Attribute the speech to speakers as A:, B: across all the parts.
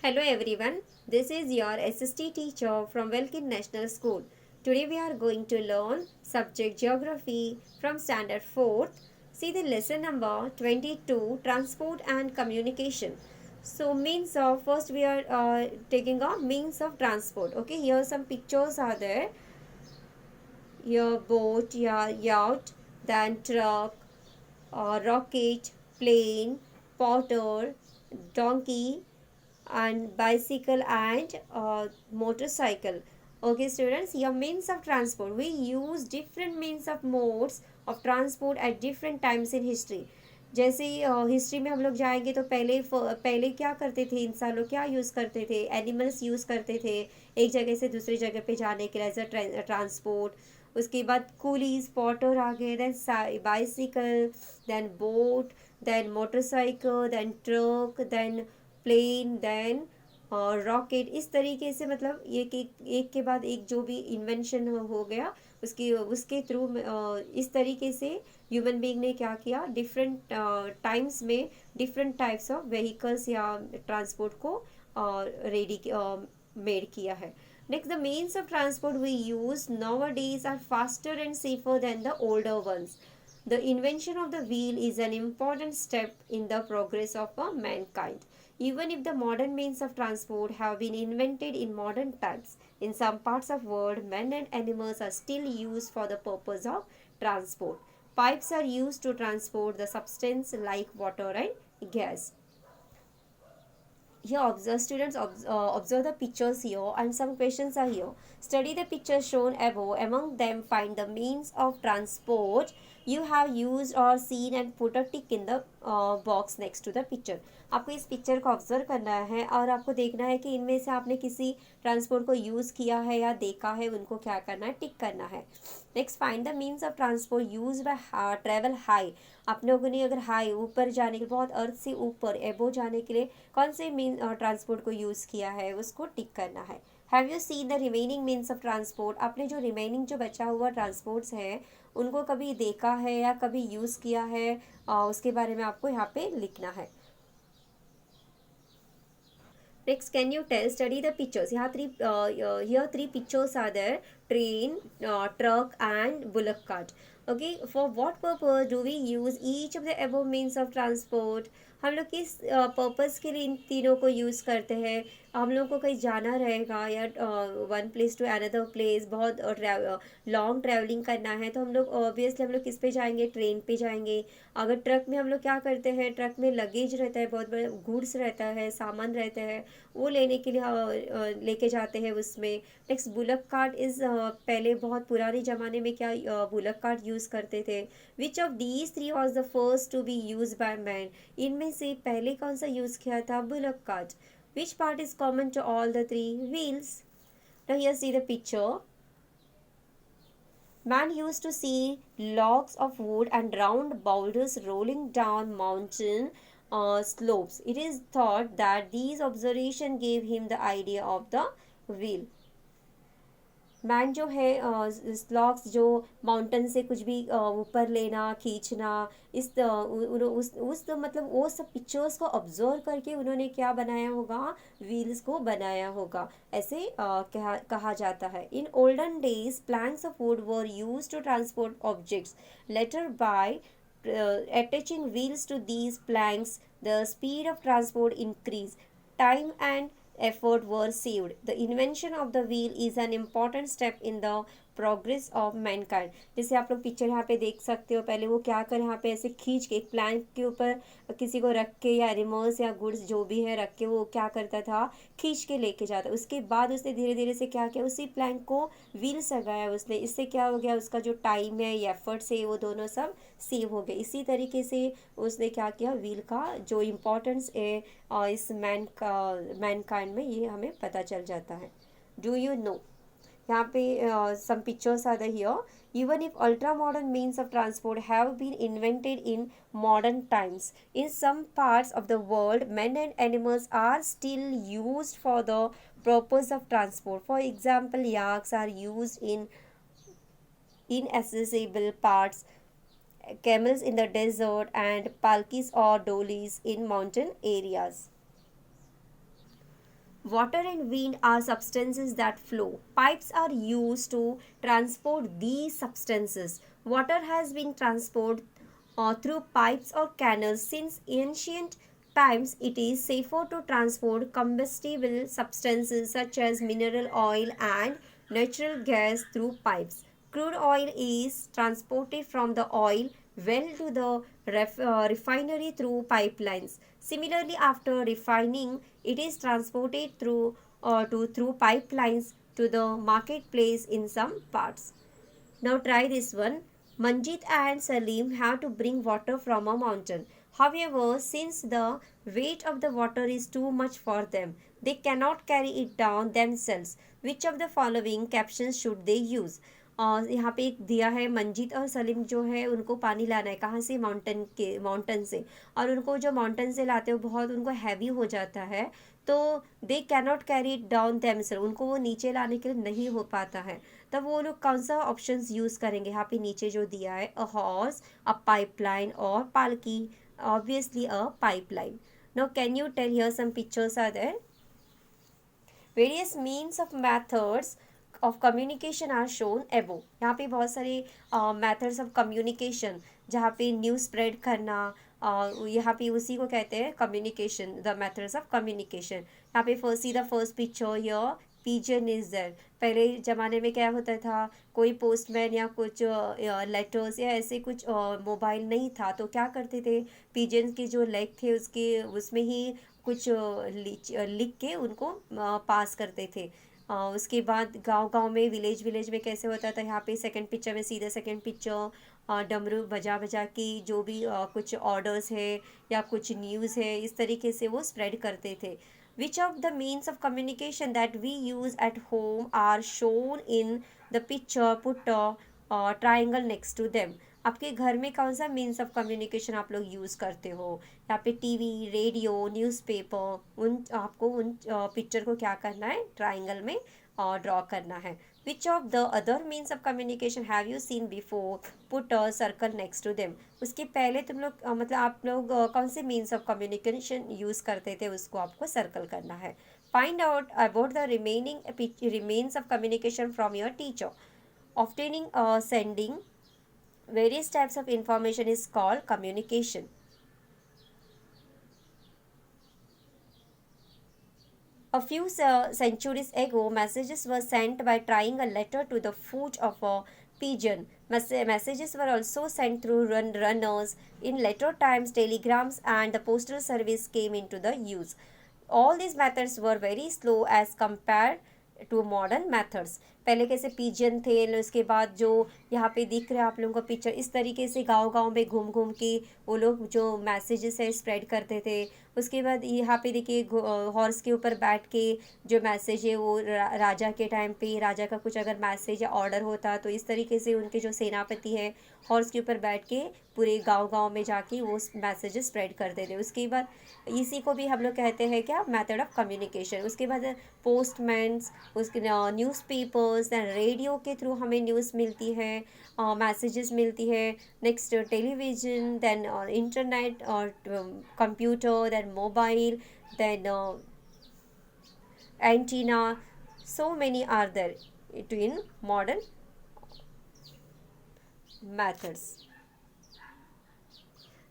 A: Hello everyone, this is your SST teacher from Welkin National School. Today we are going to learn subject geography from standard 4th. See the lesson number 22, transport and communication. So means of first we are taking a means of transport. Okay, here some pictures are there. Your boat, your yacht, then truck, rocket, plane, potter, donkey, and bicycle and motorcycle. Okay students, your means of transport, we use different means of modes of transport at different times in history. जैसे history में हम लोग जाएंगे तो पहले क्या करते थे इंसान लोग, क्या यूज़ करते थे, एनिमल्स यूज़ करते थे एक जगह से दूसरी जगह पे जाने के लिए एज अ ट्रांसपोर्ट. उसके बाद कूलीज पॉटर आ गए, then bicycle, then boat, then motorcycle, then truck, then plane, then rocket. इस तरीके से मतलब एक के बाद एक जो भी इन्वेंशन हो गया उसकी उसके थ्रू इस तरीके से ह्यूमन बीइंग ने क्या किया, डिफरेंट टाइम्स में डिफरेंट टाइप्स ऑफ व्हीकल्स या ट्रांसपोर्ट को रेडी मेड किया है. Next, the means of transport we use nowadays are faster and safer than the older ones. The invention of the wheel is an important step in the progress of mankind. Even if the modern means of transport have been invented in modern times, in some parts of the world, men and animals are still used for the purpose of transport. Pipes are used to transport the substance like water and gas. Here observe students observe the pictures here and some questions are here. Study the pictures shown above. Among them find the means of transport you have used or seen and put a tick in the box next to the picture. आपको इस picture को observe करना है और आपको देखना है कि इनमें से आपने किसी ट्रांसपोर्ट को यूज़ किया है या देखा है, उनको क्या करना है, टिक करना है. Next, find the means of transport use by travel high. आप लोगों ने अगर हाई ऊपर जाने के, बहुत अर्थ से ऊपर एबो जाने के लिए कौन से मीन ट्रांसपोर्ट को यूज़ किया है उसको टिक करना है. Have you seen the remaining means of transport. आपने जो रिमेनिंग जो बचा हुआ ट्रांसपोर्ट्स हैं उनको कभी देखा है या कभी यूज़ किया है, उसके बारे में आपको यहाँ पे लिखना है. Next, can you tell? Study the pictures. Here three pictures are there: train, truck, and bullock cart. Okay, for what purpose do we use each of the above means of transport? हम लोग किस purpose के लिए इन तीनों को use करते हैं. हम लोग को कहीं जाना रहेगा या one place to another place, बहुत लॉन्ग ट्रैवलिंग करना है तो हम लोग ऑब्वियसली हम लोग किस पे जाएंगे, ट्रेन पे जाएंगे. अगर ट्रक में हम लोग क्या करते हैं, ट्रक में लगेज रहता है, बहुत बड़ा गुड्स रहता है, सामान रहता है, वो लेने के लिए लेके जाते हैं उसमें. नेक्स्ट, बुलक कार्ट इज़ पहले बहुत पुराने ज़माने में क्या बुलक कार्ट यूज़ करते थे. Which of these three was the first to be use by man. इनमें से पहले कौन सा यूज़ किया था, bullock cart. Which part is common to all the three, wheels. Now here see the picture. Man used to see logs of wood and round boulders rolling down mountain slopes. It is thought that these observations gave him the idea of the wheel. Man जो है स्लॉग्स जो mountain से कुछ भी ऊपर लेना, खींचना, उस मतलब वो सब पिक्चर्स को ऑब्जर्व करके उन्होंने क्या बनाया होगा, व्हील्स को बनाया होगा, ऐसे कहा जाता है. In olden days planks of wood were use to transport objects. Later by attaching wheels to these planks, the speed of transport increased. Time and effort were saved. The invention of the wheel is an important step in the progress of Mankind. जैसे आप लोग picture यहाँ पे देख सकते हो, पहले वो क्या कर यहाँ पे ऐसे खींच के एक प्लैंक के ऊपर किसी को रख के या एनिमल्स या गुड्स जो भी है रख के वो क्या करता था, खींच के लेके जाता. उसके बाद उसने धीरे धीरे से क्या किया, उसी प्लैंक को व्हील लगाया उसने. इससे क्या हो गया, उसका जो टाइम है या एफर्ट्स है वो दोनों सब सेव हो गए. इसी तरीके से उसने क्या किया, व्हील का जो इम्पोर्टेंस है इस मैनकाइंड में ये हमें पता चल जाता है. Do you know. यहाँ पे some pictures are there here. Even if ultra modern means of transport have been invented in modern times, in some parts of the world men and animals are still used for the purpose of transport. For example, yaks are used in inaccessible parts, camels in the desert, and palkis or dolis in mountain areas. Water and wind are substances that flow. Pipes are used to transport these substances. Water has been transported through pipes or canals since ancient times. It is safer to transport combustible substances such as mineral oil and natural gas through pipes. Crude oil is transported from the oil well to the refinery through pipelines. Similarly, after refining, it is transported through pipelines to the marketplace in some parts. Now try this one. Manjit and Salim have to bring water from a mountain. However, since the weight of the water is too much for them, they cannot carry it down themselves. Which of the following captions should they use? यहाँ पे एक दिया है, मंजीत और सलीम जो है उनको पानी लाना है, कहाँ से? माउंटेन से, और उनको जो माउंटेन से लाते हो बहुत उनको हैवी हो जाता है, तो they cannot carry it down themselves, उनको वो नीचे लाने के लिए नहीं हो पाता है, तब वो लोग कौन सा ऑप्शंस यूज़ करेंगे? यहाँ पे नीचे जो दिया है, अ हॉर्स, अ पाइपलाइन और पालकी. Obviously a pipeline. Now can you tell here some pictures are there. Various means of methods of communication are shown above. यहाँ पे बहुत सारे मैथड्स ऑफ कम्युनिकेशन, जहाँ पे न्यूज़ स्प्रेड करना, यहाँ पे उसी को कहते हैं communication, the methods of communication. यहाँ पे first picture here, pigeon is there. पहले ज़माने में क्या होता था, कोई पोस्टमैन या कुछ लेटर्स या ऐसे कुछ मोबाइल नहीं था, तो क्या करते थे, पिजन के जो लेग थे उसमें ही कुछ लिख के उनको पास करते थे. उसके बाद गांव में विलेज में कैसे होता था, यहाँ पे सेकंड पिक्चर में, सीधा सेकंड पिक्चर, डमरू बजा बजा के जो भी कुछ ऑर्डर्स है या कुछ न्यूज़ है, इस तरीके से वो स्प्रेड करते थे. Which of the means of communication that we use at home are shown in the picture, put triangle next to them. आपके घर में कौन सा मीन्स ऑफ कम्युनिकेशन आप लोग यूज़ करते हो? यहाँ पे टीवी, रेडियो, न्यूज़पेपर, आपको उन पिक्चर को क्या करना है, ट्राइंगल में ड्रॉ करना है. Which of the other means of communication have you seen before, put a circle next to them. उसके पहले तुम लोग मतलब आप लोग कौन से मीन्स ऑफ कम्युनिकेशन यूज़ करते थे, उसको आपको सर्कल करना है. Find out about the remains of communication from your teacher. Obtaining sending various types of information is called communication. A few centuries ago, messages were sent by tying a letter to the foot of a pigeon. Messages were also sent through runners. In later times, telegrams and the postal service came into the use. All these methods were very slow as compared to modern methods. पहले कैसे pigeon थे, उसके बाद जो यहाँ पे दिख रहा है आप लोगों को पिक्चर, इस तरीके से गांव में घूम घूम के वो लोग जो मैसेजेस है स्प्रेड करते थे. उसके बाद यहाँ पे देखिए हॉर्स के ऊपर बैठ के जो मैसेज है वो राजा के टाइम पे, राजा का कुछ अगर मैसेज या ऑर्डर होता तो इस तरीके से उनके जो सेनापति है हॉर्स के ऊपर बैठ के पूरे गांव में जाके वो मैसेजेस स्प्रेड करते थे. उसके बाद इसी को भी हम लोग कहते हैं क्या, मेथड ऑफ कम्युनिकेशन. उसके बाद पोस्टमैन्स, उसके न्यूज़पेपर्स एंड रेडियो के थ्रू हमें न्यूज़ मिलती है, मैसेजेस मिलती है. नेक्स्ट टेलीविज़न, देन इंटरनेट और computer, then mobile, then antenna. so many are there in modern methods.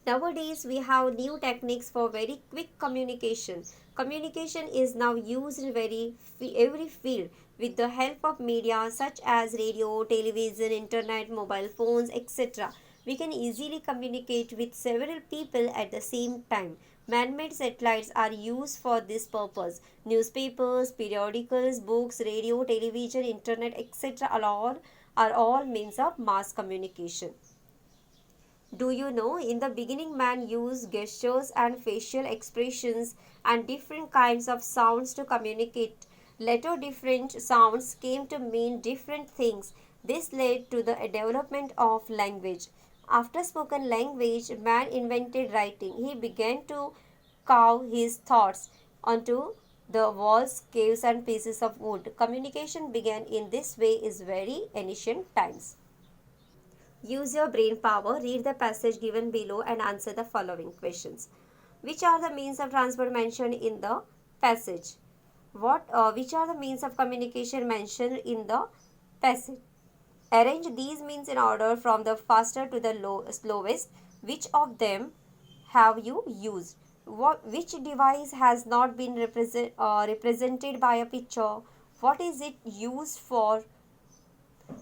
A: Nowadays, we have new techniques for very quick communication. Communication is now used in every field with the help of media such as radio, television, internet, mobile phones, etc. We can easily communicate with several people at the same time. Man-made satellites are used for this purpose. Newspapers, periodicals, books, radio, television, internet, etc. are all means of mass communication. Do you know, in the beginning man used gestures and facial expressions and different kinds of sounds to communicate. Later different sounds came to mean different things. This led to the development of language. After spoken language, man invented writing. He began to carve his thoughts onto the walls, caves and pieces of wood. Communication began in this way is very ancient times. Use your brain power, read the passage given below and answer the following questions. Which are the means of transport mentioned in the passage? Which are the means of communication mentioned in the passage? Arrange these means in order from the faster to the slowest. Which of them have you used? Which device has not been represented by a picture? What is it used for?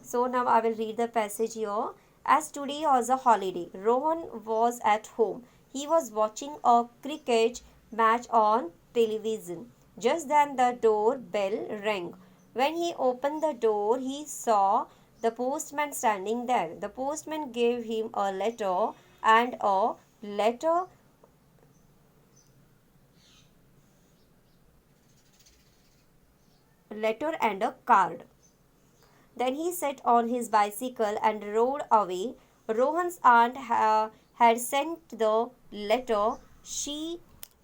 A: So now I will read the passage here. As today was a holiday, Rohan was at home. He was watching a cricket match on television. Just then the door bell rang. When he opened the door, he saw the postman standing there. The postman gave him a letter and a letter and a card. Then he sat on his bicycle and rode away. Rohan's aunt had sent the letter. She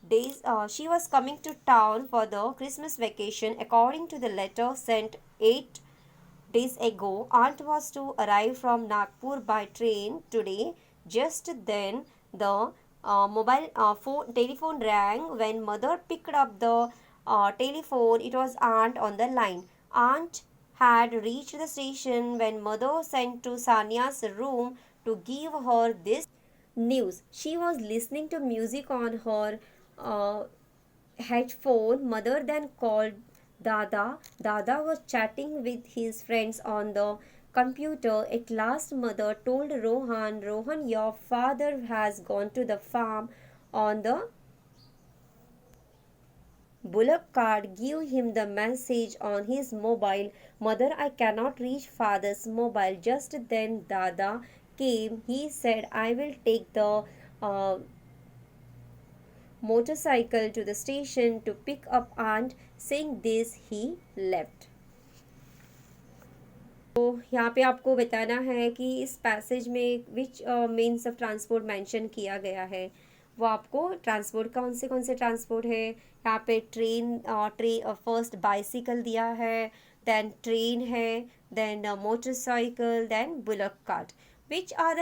A: was coming to town for the Christmas vacation. According to the letter sent 8 days ago, aunt was to arrive from Nagpur by train today. Just then, the telephone rang. When mother picked up the telephone, it was aunt on the line. Aunt had reached the station when mother sent to Sania's room to give her this news. She was listening to music on her uh, headphone. Mother then called Dada. Dada was chatting with his friends on the computer. At last, mother told Rohan, Rohan, your father has gone to the farm on the bullock cart. Give him the message on his mobile. Mother, I cannot reach father's mobile. Just then Dada came. He said, I will take the uh, motorcycle to the station to pick up aunt. Saying this, he left. तो यहाँ पे आपको बताना है कि इस passage में which means of transport mention किया गया है. वो आपको ट्रांसपोर्ट कौन से ट्रांसपोर्ट है. यहाँ पे फर्स्ट बाइसिकल दिया है, देन ट्रेन है, then motorcycle, then bullock cart. Which are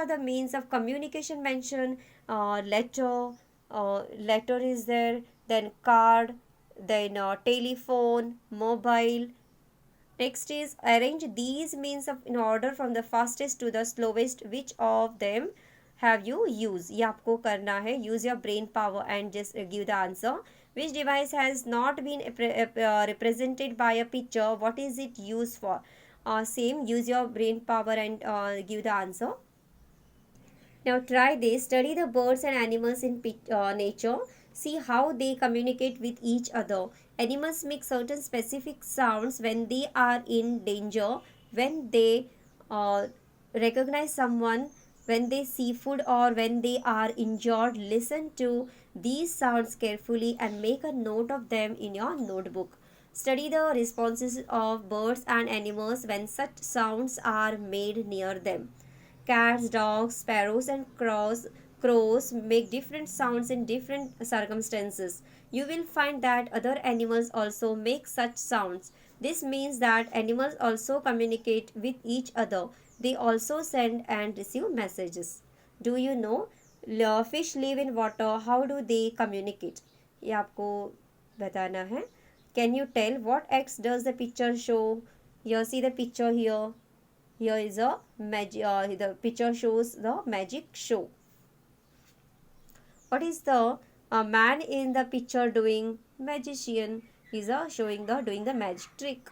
A: the means of communication mention. Letter is there, then card, then telephone, mobile. Next is arrange these means in order from the fastest to the slowest. Which of them have you used? ये आपको करना है. Use your brain power and just give the answer. Which device has not been represented by a picture? What is it used for? Same. Use your brain power and give the answer. Now try this. Study the birds and animals in nature. See how they communicate with each other. Animals make certain specific sounds when they are in danger, when they recognize someone, when they see food, or when they are injured. Listen to these sounds carefully and make a note of them in your notebook. Study the responses of birds and animals when such sounds are made near them. Cats, dogs, sparrows, and crows make different sounds in different circumstances. You will find that other animals also make such sounds. This means that animals also communicate with each other. They also send and receive messages. Do you know? Fish live in water. How do they communicate? ये आपको बताना है. Can you tell what X does the picture show? You see the picture here. Here is a magic. The picture shows the magic show. What is the man in the picture doing? Magician. He's doing the magic trick.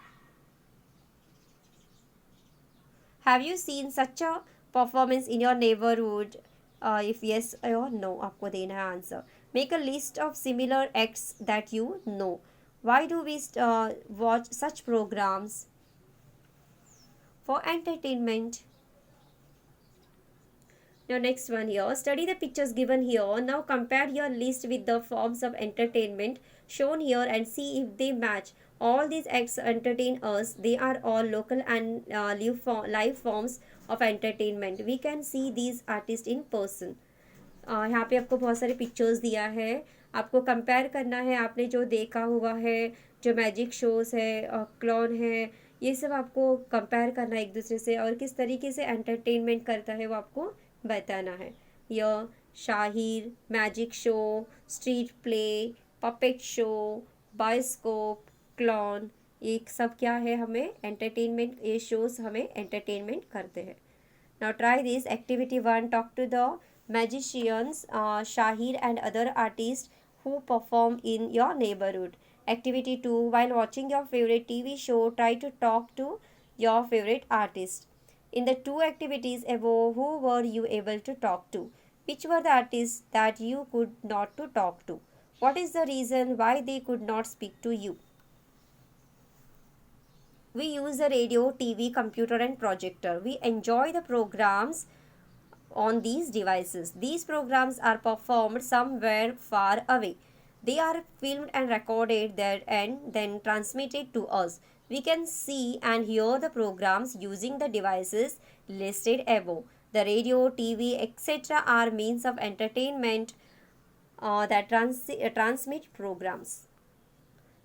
A: Have you seen such a performance in your neighborhood? If yes or no, आपको देना है answer. Make a list of similar acts that you know. Why do we watch such programs? For entertainment. Now next one here. Study the pictures given here. Now compare your list with the forms of entertainment shown here and see if they match. All these acts entertain us. They are all local and live forms of entertainment. We can see these artists in person. यहाँ पे आपको बहुत सारे pictures दिया है. आपको compare करना है आपने जो देखा हुआ है, जो मैजिक शोज़ है, क्लॉन है, ये सब आपको कंपेयर करना है एक दूसरे से और किस तरीके से एंटरटेनमेंट करता है वो आपको बताना है. यह Shahir, magic show, street play, puppet show, bioscope, clone, ये सब क्या है, हमें एंटरटेनमेंट, ये शोज हमें एंटरटेनमेंट करते हैं. Now try this. Activity 1. Talk to the magicians, Shahir and other artists who perform in your neighborhood. Activity 2. While watching your favorite TV show, try to talk to your favorite artist. In the two activities above, who were you able to talk to? Which were the artists that you could not to talk to? What is the reason why they could not speak to you? We use the radio, TV, computer and projector. We enjoy the programs on these devices. These programs are performed somewhere far away. They are filmed and recorded there and then transmitted to us. We can see and hear the programs using the devices listed above. The radio, TV, etc. are means of entertainment that transmit programs.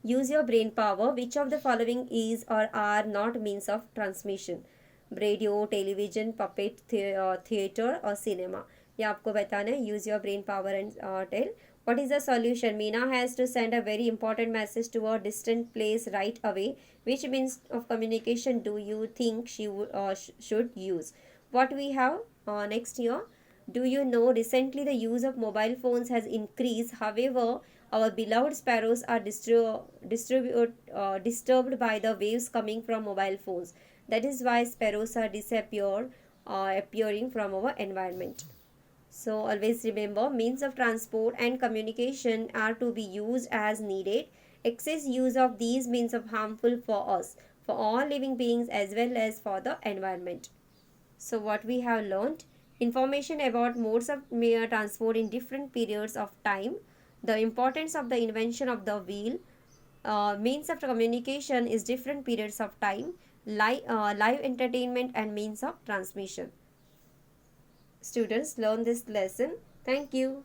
A: Use your brain power. Which of the following is or are not means of transmission? Radio, television, puppet, theater or cinema. ये आपको बताना है. Use your brain power and tell. What is the solution? Meena has to send a very important message to a distant place right away. Which means of communication do you think she should use? What we have next here? Do you know recently the use of mobile phones has increased? However, our beloved sparrows are disturbed by the waves coming from mobile phones. That is why sparrows are appearing from our environment. So always remember, means of transport and communication are to be used as needed. Excess use of these means of harmful for us, for all living beings as well as for the environment. So what we have learned, information about modes of transport in different periods of time, the importance of the invention of the wheel, means of communication is different periods of time, live entertainment and means of transmission. Students learn this lesson. Thank you.